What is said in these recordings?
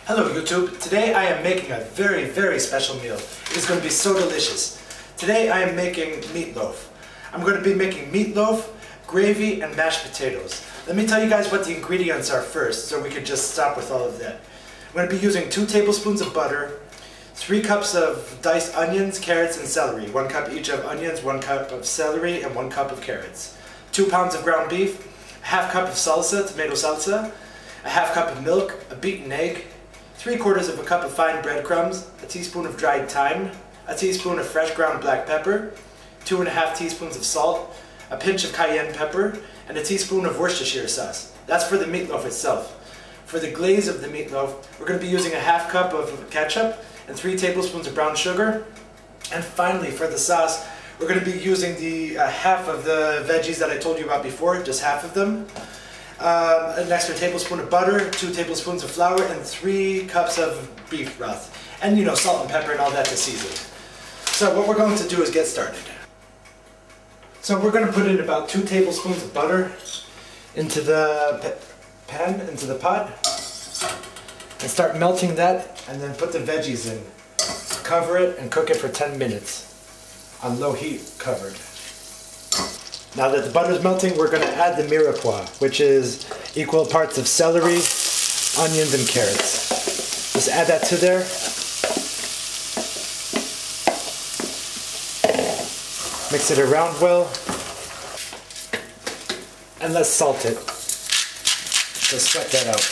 Hello YouTube, today I am making a very special meal. It is going to be so delicious. Today I am making meatloaf. I'm going to be making meatloaf, gravy, and mashed potatoes. Let me tell you guys what the ingredients are first so we can just stop with all of that. I'm going to be using 2 tablespoons of butter, 3 cups of diced onions, carrots, and celery. 1 cup each of onions, 1 cup of celery, and 1 cup of carrots. 2 pounds of ground beef, a half cup of salsa, tomato salsa, a half cup of milk, a beaten egg, 3/4 of a cup of fine breadcrumbs, a teaspoon of dried thyme, a teaspoon of fresh ground black pepper, 2½ teaspoons of salt, a pinch of cayenne pepper, and a teaspoon of Worcestershire sauce. That's for the meatloaf itself. For the glaze of the meatloaf, we're going to be using a half cup of ketchup and 3 tablespoons of brown sugar. And finally, for the sauce, we're going to be using the half of the veggies that I told you about before, just half of them. An extra tablespoon of butter, 2 tablespoons of flour, and 3 cups of beef broth. And you know, salt and pepper and all that to season. So what we're going to do is get started. So we're going to put in about 2 tablespoons of butter into the pan, into the pot, and start melting that, and then put the veggies in. Cover it and cook it for 10 minutes on low heat covered. Now that the butter is melting, we're going to add the mirepoix, which is equal parts of celery, onions, and carrots. Just add that to there. Mix it around well. And let's salt it. Just sweat that out.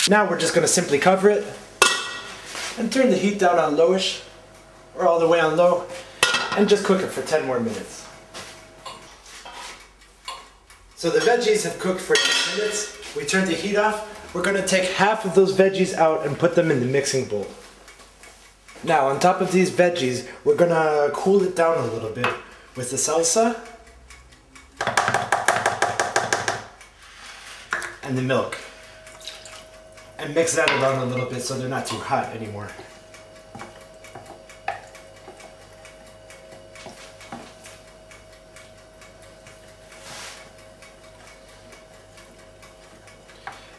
Now we're just going to simply cover it and turn the heat down on lowish, or all the way on low, and just cook it for 10 more minutes. So the veggies have cooked for 10 minutes. We turned the heat off. We're going to take half of those veggies out and put them in the mixing bowl. Now on top of these veggies, we're going to cool it down a little bit with the salsa and the milk. And mix that around a little bit so they're not too hot anymore.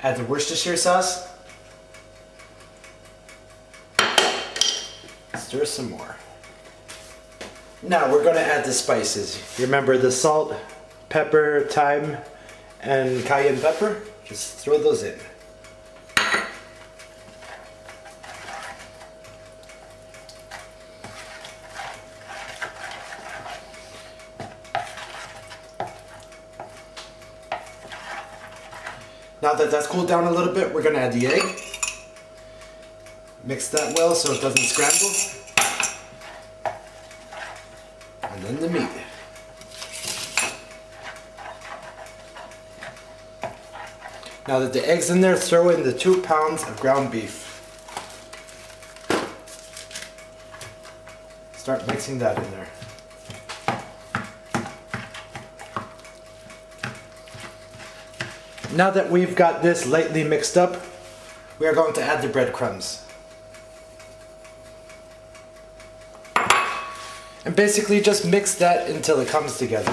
Add the Worcestershire sauce. Stir some more. Now we're going to add the spices. Remember the salt, pepper, thyme, and cayenne pepper? Just throw those in. Now that that's cooled down a little bit, we're going to add the egg. Mix that well so it doesn't scramble. And then the meat. Now that the egg's in there, throw in the 2 pounds of ground beef. Start mixing that in there. Now that we've got this lightly mixed up, we are going to add the breadcrumbs. And basically just mix that until it comes together.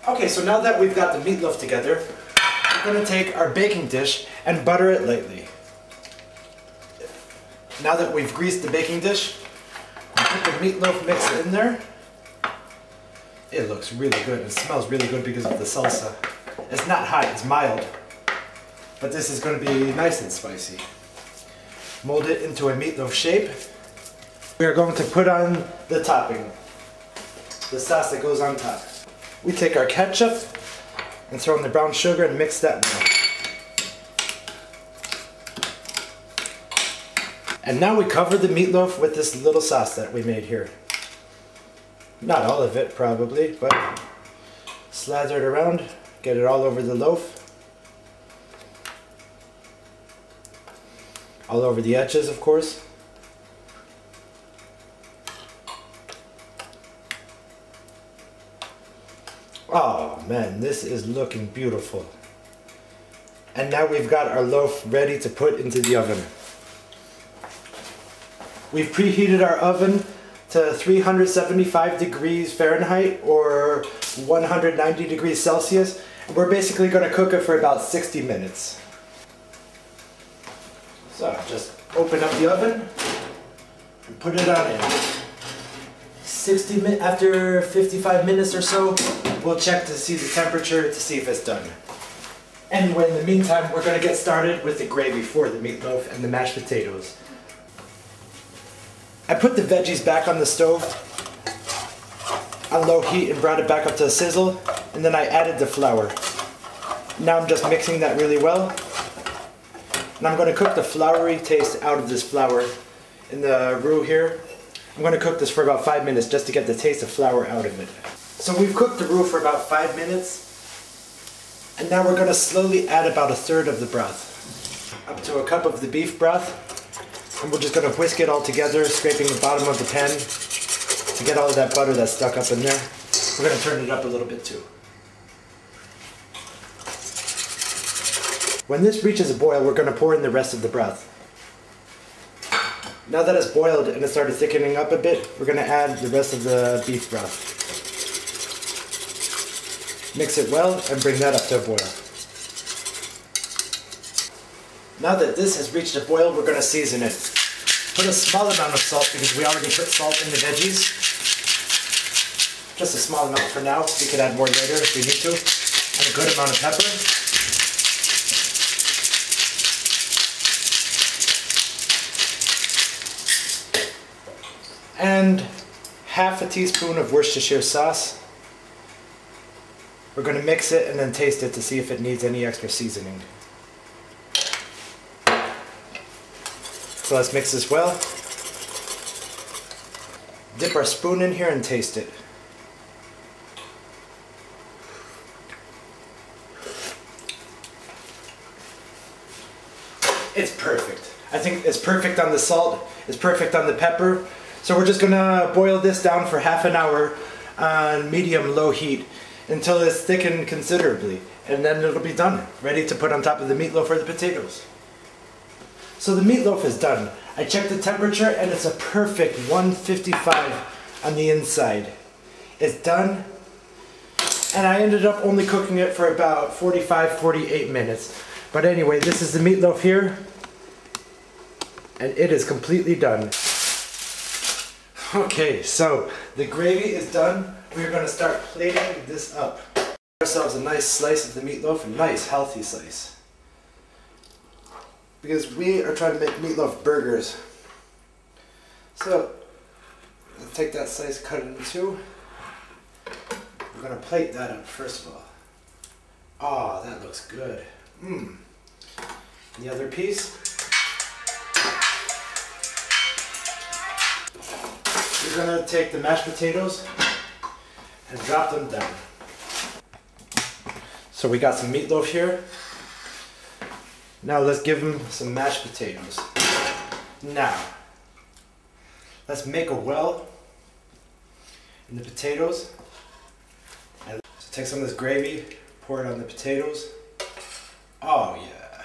Okay, so now that we've got the meatloaf together, we're going to take our baking dish and butter it lightly. Now that we've greased the baking dish, put the meatloaf mix in there. It looks really good. It smells really good because of the salsa. It's not hot, it's mild. But this is going to be nice and spicy. Mold it into a meatloaf shape. We are going to put on the topping. The sauce that goes on top. We take our ketchup and throw in the brown sugar and mix that well. And now we cover the meatloaf with this little sauce that we made here. Not all of it probably, but slather it around, get it all over the loaf. All over the edges, of course. Oh man, this is looking beautiful. And now we've got our loaf ready to put into the oven. We've preheated our oven to 375 degrees Fahrenheit or 190 degrees Celsius. We're basically going to cook it for about 60 minutes. So just open up the oven and put it on in. After 55 minutes or so, we'll check to see the temperature to see if it's done. Anyway, in the meantime, we're going to get started with the gravy for the meatloaf and the mashed potatoes. I put the veggies back on the stove on low heat and brought it back up to a sizzle, and then I added the flour. Now I'm just mixing that really well. And I'm going to cook the floury taste out of this flour in the roux here. I'm going to cook this for about 5 minutes just to get the taste of flour out of it. So we've cooked the roux for about 5 minutes. And now we're going to slowly add about 1/3 of the broth. Up to a cup of the beef broth. And we're just going to whisk it all together, scraping the bottom of the pan to get all of that butter that's stuck up in there. We're going to turn it up a little bit too. When this reaches a boil, we're going to pour in the rest of the broth. Now that it's boiled and it started thickening up a bit, we're going to add the rest of the beef broth. Mix it well and bring that up to a boil. Now that this has reached a boil, we're going to season it. Put a small amount of salt because we already put salt in the veggies. Just a small amount for now. We can add more later if we need to. And a good amount of pepper. And half a teaspoon of Worcestershire sauce. We're going to mix it and then taste it to see if it needs any extra seasoning. So let's mix this well. Dip our spoon in here and taste it. It's perfect. I think it's perfect on the salt, it's perfect on the pepper. So we're just gonna boil this down for half an hour on medium-low heat until it's thickened considerably, and then it'll be done, ready to put on top of the meatloaf or the potatoes. So the meatloaf is done. I checked the temperature and it's a perfect 155 on the inside. It's done, and I ended up only cooking it for about 45-48 minutes. But anyway, this is the meatloaf here, and it is completely done. Okay, so the gravy is done. We're going to start plating this up. Give ourselves a nice slice of the meatloaf, a nice healthy slice. Because we are trying to make meatloaf burgers. So, let's take that slice, cut it in two. We're going to plate that up first of all. Oh, that looks good. The other piece. We're going to take the mashed potatoes and drop them down. So we got some meatloaf here. Now let's give them some mashed potatoes. Now, let's make a well in the potatoes. And so take some of this gravy, pour it on the potatoes. Oh yeah,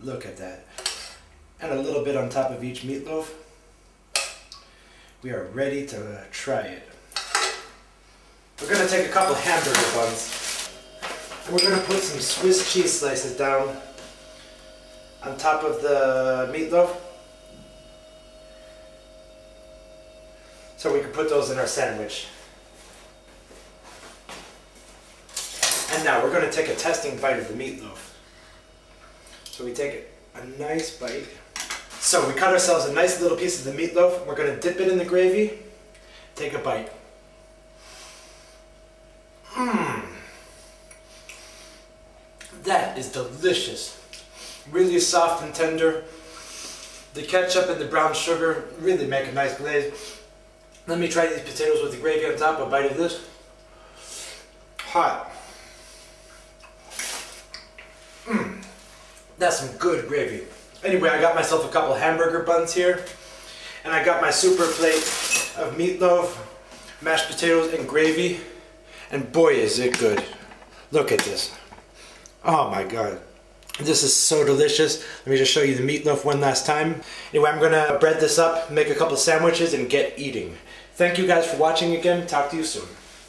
look at that. And a little bit on top of each meatloaf. We are ready to try it. We're going to take a couple hamburger buns. And we're going to put some Swiss cheese slices down on top of the meatloaf. So we can put those in our sandwich. And now we're going to take a testing bite of the meatloaf. So we take a nice bite. So we cut ourselves a nice little piece of the meatloaf. We're going to dip it in the gravy. Take a bite. That is delicious. Really soft and tender. The ketchup and the brown sugar really make a nice glaze. Let me try these potatoes with the gravy on top. A bite of this. Hot. That's some good gravy. Anyway, I got myself a couple hamburger buns here, and I got my super plate of meatloaf, mashed potatoes, and gravy, and boy is it good. Look at this. Oh my god. This is so delicious. Let me just show you the meatloaf one last time. Anyway, I'm gonna bread this up, make a couple sandwiches, and get eating. Thank you guys for watching again. Talk to you soon.